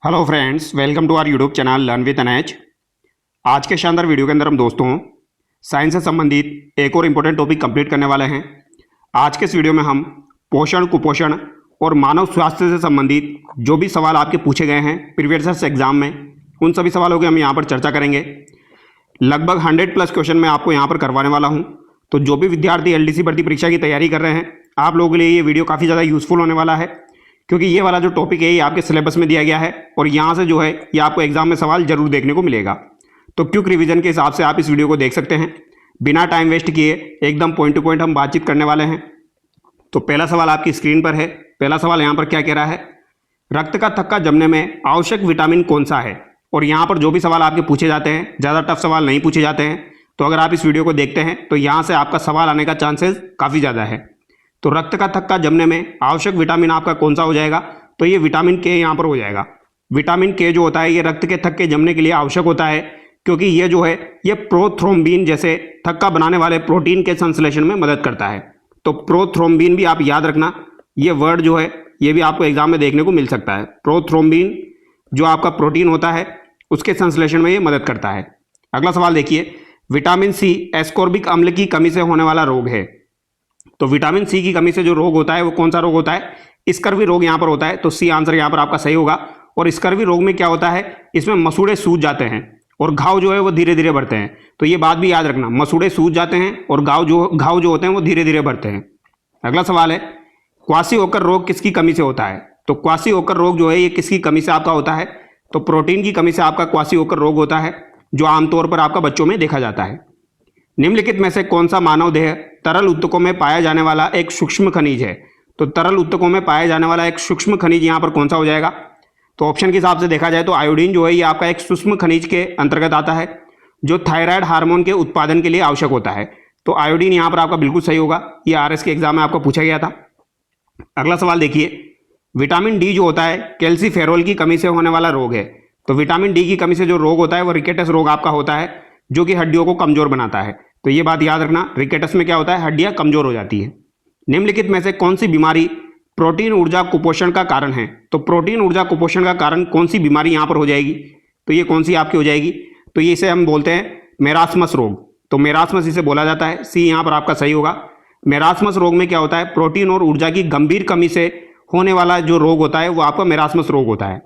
Hello friends, welcome to our YouTube channel learn with NH. आज के शानदार video के अंदर हम दोस्तों साइंस से संबंधित एक और इम्पोर्टेंट टॉपिक कंप्लीट करने वाले हैं। आज के इस वीडियो में हम पोषण, कुपोषण और मानव स्वास्थ्य से संबंधित जो भी सवाल आपके पूछे गए हैं प्रीवियस एग्जाम में, उन सभी सवालों की हम यहाँ पर चर्चा करेंगे। लगभग 100+ क्वेश्चन मैं आपको यहाँ पर करवाने वाला हूँ। तो जो भी विद्यार्थी LDC भर्ती परीक्षा की तैयारी कर रहे हैं, आप लोगों के लिए ये वीडियो काफ़ी ज़्यादा यूजफुल होने वाला है, क्योंकि ये वाला जो टॉपिक है ये आपके सिलेबस में दिया गया है और यहाँ से जो है ये आपको एग्जाम में सवाल जरूर देखने को मिलेगा। तो क्विक रिवीजन के हिसाब से आप इस वीडियो को देख सकते हैं। बिना टाइम वेस्ट किए एकदम पॉइंट टू पॉइंट हम बातचीत करने वाले हैं। तो पहला सवाल आपकी स्क्रीन पर है। पहला सवाल यहाँ पर क्या कह रहा है, रक्त का थक्का जमने में आवश्यक विटामिन कौन सा है। और यहाँ पर जो भी सवाल आपके पूछे जाते हैं, ज़्यादा टफ सवाल नहीं पूछे जाते हैं। तो अगर आप इस वीडियो को देखते हैं तो यहाँ से आपका सवाल आने का चांसेस काफ़ी ज़्यादा है। तो रक्त का थक्का जमने में आवश्यक विटामिन आपका कौन सा हो जाएगा, तो ये विटामिन के यहाँ पर हो जाएगा। विटामिन के जो होता है ये रक्त के थक्के जमने के लिए आवश्यक होता है, क्योंकि ये जो है ये प्रोथ्रोम्बिन जैसे थक्का बनाने वाले प्रोटीन के संश्लेषण में मदद करता है। तो प्रोथ्रोम्बिन भी आप याद रखना, ये वर्ड जो है ये भी आपको एग्जाम में देखने को मिल सकता है। प्रोथ्रोम्बिन जो आपका प्रोटीन होता है उसके संश्लेषण में ये मदद करता है। अगला सवाल देखिए, विटामिन सी एस्कॉर्बिक अम्ल की कमी से होने वाला रोग है। तो विटामिन सी की कमी से जो रोग होता है वो कौन सा रोग होता है, स्कर्वी रोग यहाँ पर होता है। तो सी आंसर यहाँ पर आपका सही होगा। और स्कर्वी रोग में क्या होता है, इसमें मसूड़े सूज जाते हैं और घाव जो है वो धीरे धीरे बढ़ते हैं। तो ये बात भी याद रखना, मसूड़े सूज जाते हैं और घाव जो होते हैं वो धीरे धीरे बढ़ते हैं। अगला सवाल है, क्वासिओकर रोग किसकी कमी से होता है। तो क्वासिओकर रोग जो है ये किसकी कमी से आपका होता है, तो प्रोटीन की कमी से आपका क्वासिओकर रोग होता है, जो आमतौर पर आपका बच्चों में देखा जाता है। निम्नलिखित में से कौन सा मानव देह तरल उत्तकों में पाया जाने वाला एक सूक्ष्म खनिज है। तो तरल उत्तकों में पाया जाने वाला एक सूक्ष्म खनिज यहाँ पर कौन सा हो जाएगा, तो ऑप्शन के हिसाब से देखा जाए तो आयोडीन जो है ये आपका एक सूक्ष्म खनिज के अंतर्गत आता है, जो थायराइड हार्मोन के उत्पादन के लिए आवश्यक होता है। तो आयोडीन यहाँ पर आपका बिल्कुल सही होगा। ये RS के एग्जाम में आपको पूछा गया था। अगला सवाल देखिए, विटामिन डी जो होता है कैल्सीफेरोल की कमी से होने वाला रोग है। तो विटामिन डी की कमी से जो रोग होता है वो रिकेटस रोग आपका होता है, जो कि हड्डियों को कमजोर बनाता है। तो ये बात याद रखना, रिकेटस में क्या होता है, हड्डियां कमजोर हो जाती है। निम्नलिखित में से कौन सी बीमारी प्रोटीन ऊर्जा कुपोषण का कारण है। तो प्रोटीन ऊर्जा कुपोषण का कारण कौन सी बीमारी यहाँ पर हो जाएगी, तो ये कौन सी आपकी हो जाएगी, तो ये इसे हम बोलते हैं मेरास्मस रोग। तो मेरास्मस इसे बोला जाता है, सी यहाँ पर आपका सही होगा। मेरास्मस रोग में क्या होता है, प्रोटीन और ऊर्जा की गंभीर कमी से होने वाला जो रोग होता है वो आपका मेरास्मस रोग होता है।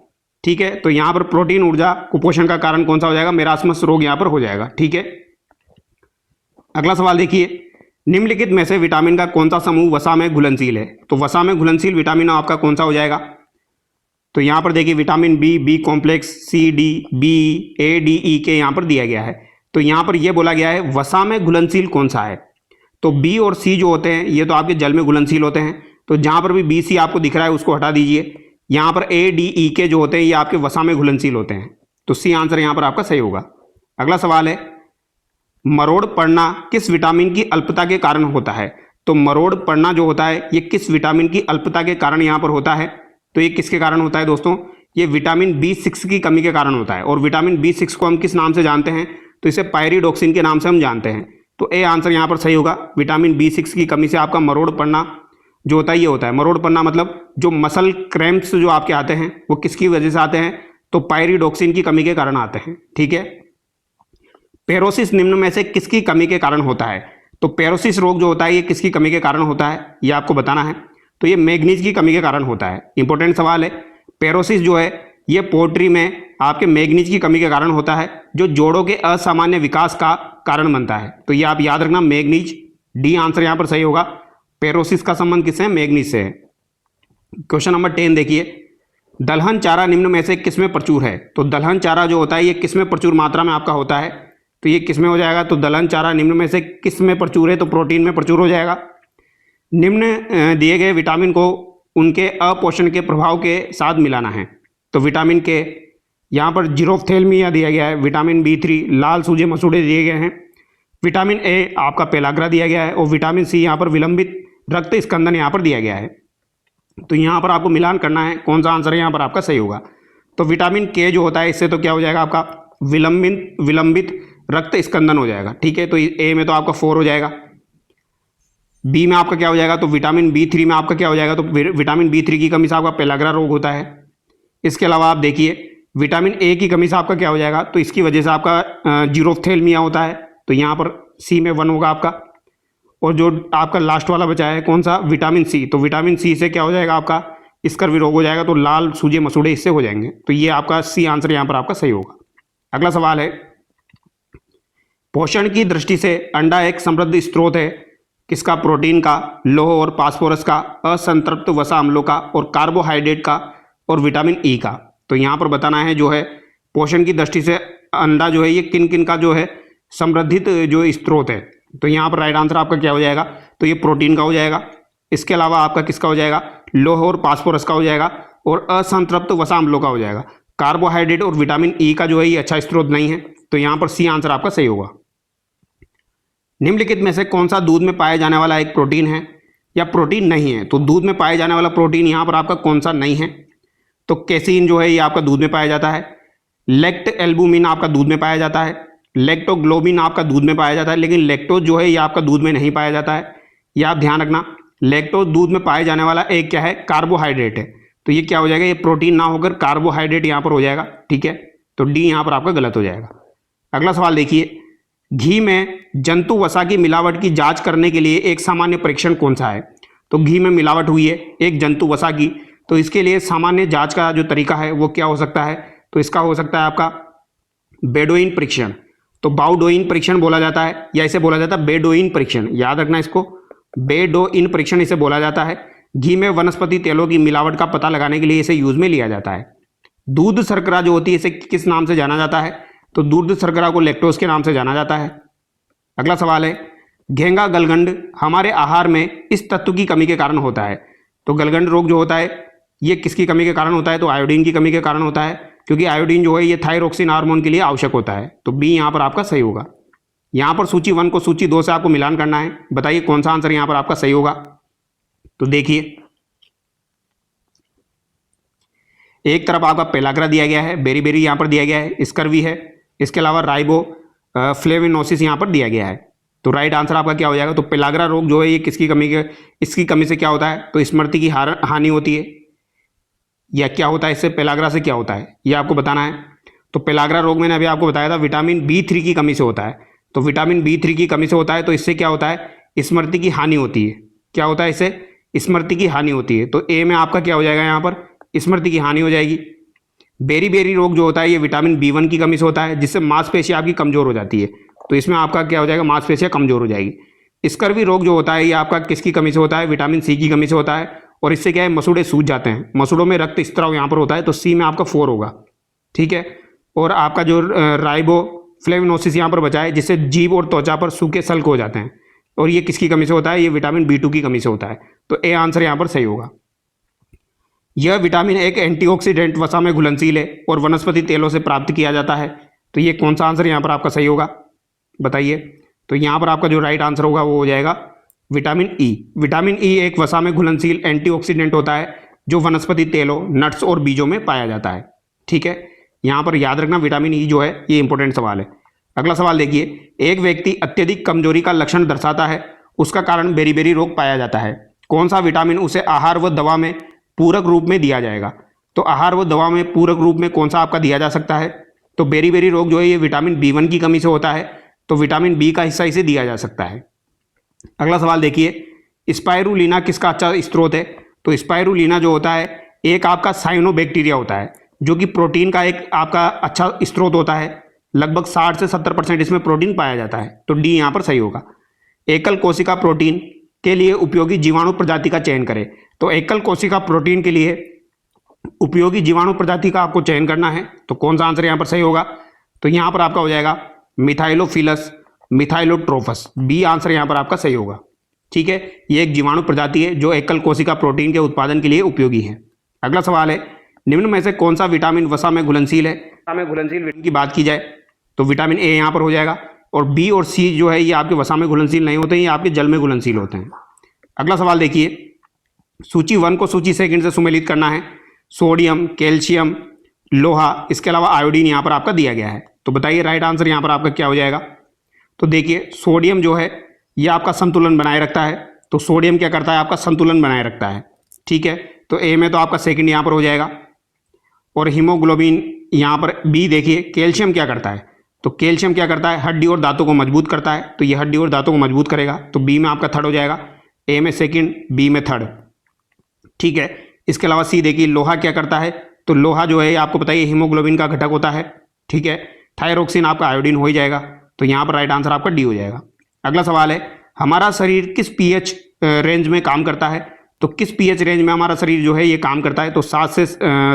ठीक है, तो यहाँ पर प्रोटीन ऊर्जा कुपोषण का कारण कौन सा हो जाएगा, मेरास्मस रोग यहाँ पर हो जाएगा। ठीक है, अगला सवाल देखिए, निम्नलिखित में से विटामिन का कौन सा समूह वसा में घुलनशील है। तो वसा में घुलनशील विटामिन आपका कौन सा हो जाएगा, तो यहाँ पर देखिए vitamin B complex, C, D, B, A, D, E के यहाँ पर दिया गया है। तो यहाँ पर यह बोला गया है वसा में घुलनशील कौन सा है। तो B और C जो होते हैं ये तो आपके जल में घुलनशील होते हैं। तो जहाँ पर भी B, C आपको दिख रहा है उसको हटा दीजिए। यहाँ पर A, D, E के जो होते हैं ये आपके वसा में घुलनशील होते हैं। तो C आंसर यहाँ पर आपका सही होगा। अगला सवाल है, मरोड़ पड़ना किस विटामिन की अल्पता के कारण होता है। तो मरोड़ पड़ना जो होता है ये किस विटामिन की अल्पता के कारण यहाँ पर होता है, तो ये किसके कारण होता है दोस्तों, ये विटामिन B6 की कमी के कारण होता है। और विटामिन B6 को हम किस नाम से जानते हैं, तो इसे पायरिडॉक्सिन के नाम से हम जानते हैं। तो ए आंसर यहाँ पर सही होगा। विटामिन B6 की कमी से आपका मरोड़ पड़ना जो होता है ये होता है। मरोड़ पड़ना मतलब जो मसल क्रैम्प्स जो आपके आते हैं वो किसकी वजह से आते हैं, तो पायरिडॉक्सिन की कमी के कारण आते हैं। ठीक है, पेरोसिस निम्न में से किसकी कमी के कारण होता है। तो पेरोसिस रोग जो होता है ये किसकी कमी के कारण होता है, ये आपको बताना है। तो ये मैग्नीज की कमी के कारण होता है। इंपॉर्टेंट सवाल है। पेरोसिस जो है ये पोल्ट्री में आपके मैग्नीज की कमी के कारण होता है, जो जोड़ों के असामान्य विकास का कारण बनता है। तो ये आप याद रखना, मैग्नीज। डी आंसर यहाँ पर सही होगा। पेरोसिस का संबंध किससे है, मैग्नीज से है। क्वेश्चन नंबर 10 देखिए, दलहन चारा निम्न में से किसमें प्रचुर है। तो दलहन चारा जो होता है ये किसमें प्रचुर मात्रा में आपका होता है, तो ये किस में हो जाएगा, तो दलहन चारा निम्न में से किस में प्रचुर है, तो प्रोटीन में प्रचुर हो जाएगा। निम्न दिए गए विटामिन को उनके अपोषण के प्रभाव के साथ मिलाना है। तो विटामिन के यहाँ पर जीरोफ्थेल्मिया दिया गया है, विटामिन B3 लाल सूजे मसूड़े दिए गए हैं, विटामिन A आपका पेलाग्रा दिया गया है, और विटामिन C यहाँ पर विलंबित रक्त स्कंदन यहाँ पर दिया गया है। तो यहाँ पर आपको मिलान करना है, कौन सा आंसर है यहाँ पर आपका सही होगा। तो विटामिन K जो होता है इससे तो क्या हो जाएगा आपका विलंबित रक्त स्कंदन हो जाएगा। ठीक है, तो A में तो आपका 4 हो जाएगा, B में आपका क्या हो जाएगा, तो विटामिन B3 में आपका क्या हो जाएगा, तो विटामिन B3 की कमी से आपका पेलाग्रा रोग होता है। इसके अलावा आप देखिए विटामिन ए की कमी से आपका क्या हो जाएगा, तो इसकी वजह से आपका जीरोफ्थेल्मिया होता है, तो यहाँ पर सी में 1 होगा आपका। और जो आपका लास्ट वाला बचा है कौन सा, विटामिन सी, तो विटामिन सी से क्या हो जाएगा आपका स्कर्वी रोग हो जाएगा, तो लाल सूजे मसूड़े इससे हो जाएंगे। तो ये आपका सी आंसर यहाँ पर आपका सही होगा। अगला सवाल है, पोषण की दृष्टि से अंडा एक समृद्ध स्रोत है किसका, प्रोटीन का, लौह और फास्फोरस का, असंतृप्त वसा अम्लों का, और कार्बोहाइड्रेट का, और विटामिन ई का। तो यहाँ पर बताना है जो है पोषण की दृष्टि से अंडा जो है ये किन किन का जो है समृद्धित जो स्रोत है। तो यहाँ पर राइट आंसर आपका क्या हो जाएगा, तो ये प्रोटीन का हो जाएगा। इसके अलावा आपका किसका हो जाएगा, लौह और फास्फोरस का हो जाएगा, और असंतृप्त वसा अम्लों का हो जाएगा। कार्बोहाइड्रेट और विटामिन ई का जो है ये अच्छा स्रोत नहीं है, तो यहाँ पर सी आंसर आपका सही होगा। निम्नलिखित में से कौन सा दूध में पाया जाने वाला एक प्रोटीन है या प्रोटीन नहीं है। तो दूध में पाया जाने वाला प्रोटीन यहाँ पर आपका कौन सा नहीं है, तो कैसीन जो है ये आपका दूध में पाया जाता है, लेक्ट एल्बुमिन आपका दूध में पाया जाता है, लेक्टोग्लोबिन आपका दूध में पाया जाता है, लेकिन लेक्टोज जो है ये आपका दूध में नहीं पाया जाता है। ये आप ध्यान रखना, लेक्टोज दूध में पाए जाने वाला एक क्या है, कार्बोहाइड्रेट है। तो ये क्या हो जाएगा, ये प्रोटीन ना होकर कार्बोहाइड्रेट यहाँ पर हो जाएगा। ठीक है, तो डी यहाँ पर आपका गलत हो जाएगा। अगला सवाल देखिए, घी में जंतु वसा की मिलावट की जांच करने के लिए एक सामान्य परीक्षण कौन सा है। तो घी में मिलावट हुई है एक जंतु वसा की, तो इसके लिए सामान्य जांच का जो तरीका है वो क्या हो सकता है, तो इसका हो सकता है आपका बेडोइन परीक्षण। तो बाउडोइन परीक्षण बोला जाता है, या इसे बोला जाता है बेडोइन परीक्षण, याद रखना इसको, बेडोइन परीक्षण इसे बोला जाता है। घी में वनस्पति तेलों की मिलावट का पता लगाने के लिए इसे यूज में लिया जाता है। दूध शर्करा जो होती है इसे किस नाम से जाना जाता है, तो दूध शर्करा को लैक्टोज के नाम से जाना जाता है। अगला सवाल है, घेंगा गलगंड हमारे आहार में इस तत्व की कमी के कारण होता है। तो गलगंड रोग जो होता है ये किसकी कमी के कारण होता है, तो आयोडीन की कमी के कारण होता है, क्योंकि आयोडीन जो है ये थायरोक्सिन हार्मोन के लिए आवश्यक होता है। तो बी यहाँ पर आपका सही होगा। यहाँ पर सूची 1 को सूची 2 से आपको मिलान करना है, बताइए कौन सा आंसर यहाँ पर आपका सही होगा। तो देखिए, एक तरफ आपका पेलाग्रा दिया गया है, बेरी यहाँ पर दिया गया है, स्कर्वी है, इसके अलावा राइबो फ्लेविनोसिस यहाँ पर दिया गया है। तो राइट आंसर आपका क्या हो जाएगा, तो पेलाग्रा रोग जो है ये किसकी कमी के, इसकी कमी से क्या होता है, तो स्मृति की हानि होती है, या क्या होता है इससे, पेलाग्रा से क्या होता है ये आपको बताना है। तो पेलाग्रा रोग मैंने अभी आपको बताया था विटामिन B3 की कमी से होता है। तो विटामिन B3 की कमी से होता है, तो इससे क्या होता है, स्मृति की हानि होती है। क्या होता है इससे, स्मृति की हानि होती है। तो ए में आपका क्या हो जाएगा, यहाँ पर स्मृति की हानि हो जाएगी। बेरी रोग जो होता है ये विटामिन B1 की कमी से होता है, जिससे मांसपेशियां आपकी कमजोर हो जाती है। तो इसमें आपका क्या हो जाएगा, मांसपेशियां कमजोर हो जाएगी। स्कर्वी रोग जो होता है ये आपका किसकी कमी से होता है, विटामिन C की कमी से होता है, और इससे क्या है, मसूड़े सूज जाते हैं, मसूड़ों में रक्त स्त्राव यहाँ पर होता है। तो सी में आपका 4 होगा। ठीक है, और आपका जो राइबो फ्लेविनोसिस यहाँ पर बचा है, जिससे जीभ और त्वचा पर सूखे सल्क हो जाते हैं, और ये किसकी कमी से होता है, ये विटामिन B2 की कमी से होता है। तो ए आंसर यहाँ पर सही होगा। यह विटामिन एक एंटीऑक्सीडेंट वसा में घुलनशील है और वनस्पति तेलों से प्राप्त किया जाता है। तो ये कौन सा आंसर यहाँ पर आपका सही होगा, बताइए। तो यहाँ पर आपका जो राइट आंसर होगा वो हो जाएगा विटामिन ई। विटामिन ई एक वसा में घुलनशील एंटीऑक्सीडेंट होता है जो वनस्पति तेलों, नट्स और बीजों में पाया जाता है। ठीक है, यहाँ पर याद रखना विटामिन ई जो है ये इंपॉर्टेंट सवाल है। अगला सवाल देखिए, एक व्यक्ति अत्यधिक कमजोरी का लक्षण दर्शाता है, उसका कारण बेरी रोग पाया जाता है। कौन सा विटामिन उसे आहार व दवा में पूरक रूप में दिया जाएगा। तो आहार व दवा में पूरक रूप में कौन सा आपका दिया जा सकता है, तो बेरी रोग जो है ये विटामिन B1 की कमी से होता है, तो विटामिन B का हिस्सा इसे दिया जा सकता है। अगला सवाल देखिए, स्पाइरुलिना किसका अच्छा स्रोत है। तो स्पाइरुलिना जो होता है एक आपका साइनोबैक्टीरिया होता है, जो कि प्रोटीन का एक आपका अच्छा स्रोत होता है। लगभग 60 से 70% इसमें प्रोटीन पाया जाता है। तो डी यहाँ पर सही होगा। एकल कोशिका प्रोटीन के लिए उपयोगी जीवाणु प्रजाति का चयन करें। तो एकल कोशिका प्रोटीन के लिए उपयोगी जीवाणु प्रजाति का आपको चयन करना है। तो कौन सा आंसर यहाँ पर सही होगा, तो यहाँ पर आपका हो जाएगा मिथाइलोफिलस मिथाइलोट्रोफस। बी आंसर यहाँ पर आपका सही होगा। ठीक है, ये एक जीवाणु प्रजाति है जो एकल कोशिका प्रोटीन के उत्पादन के लिए उपयोगी है। अगला सवाल है, निम्न में से कौन सा विटामिन वसा में घुलनशील है। वसा में घुलनशील विटामिन की बात की जाए तो विटामिन ए यहाँ पर हो जाएगा, और बी और सी जो है ये आपके वसा में घुलनशील नहीं होते हैं, ये आपके जल में घुलनशील होते हैं। अगला सवाल देखिए, सूची 1 को सूची 2 से सुमेलित करना है। सोडियम, कैल्शियम, लोहा, इसके अलावा आयोडीन यहाँ पर आपका दिया गया है। तो बताइए राइट आंसर यहाँ पर आपका क्या हो जाएगा। तो देखिए, सोडियम जो है ये आपका संतुलन बनाए रखता है। तो सोडियम क्या करता है, आपका संतुलन बनाए रखता है। ठीक है, तो ए में तो आपका सेकंड यहाँ पर हो जाएगा। और हीमोग्लोबिन यहाँ पर बी देखिए कैल्शियम क्या करता है, तो कैल्शियम क्या करता है, हड्डी और दांतों को मजबूत करता है, तो ये हड्डी और दांतों को मजबूत करेगा, तो बी में आपका थर्ड हो जाएगा, ए में सेकंड, बी में थर्ड। ठीक है, इसके अलावा सी देखिए लोहा क्या करता है, तो लोहा जो है आपको पता है हीमोग्लोबिन का घटक होता है। ठीक है, थायरोक्सिन आपका आयोडीन हो ही जाएगा, तो यहाँ पर राइट आंसर आपका डी हो जाएगा। अगला सवाल है, हमारा शरीर किस पीएच रेंज में काम करता है, तो किस पीएच रेंज में हमारा शरीर जो है ये काम करता है, तो 7 से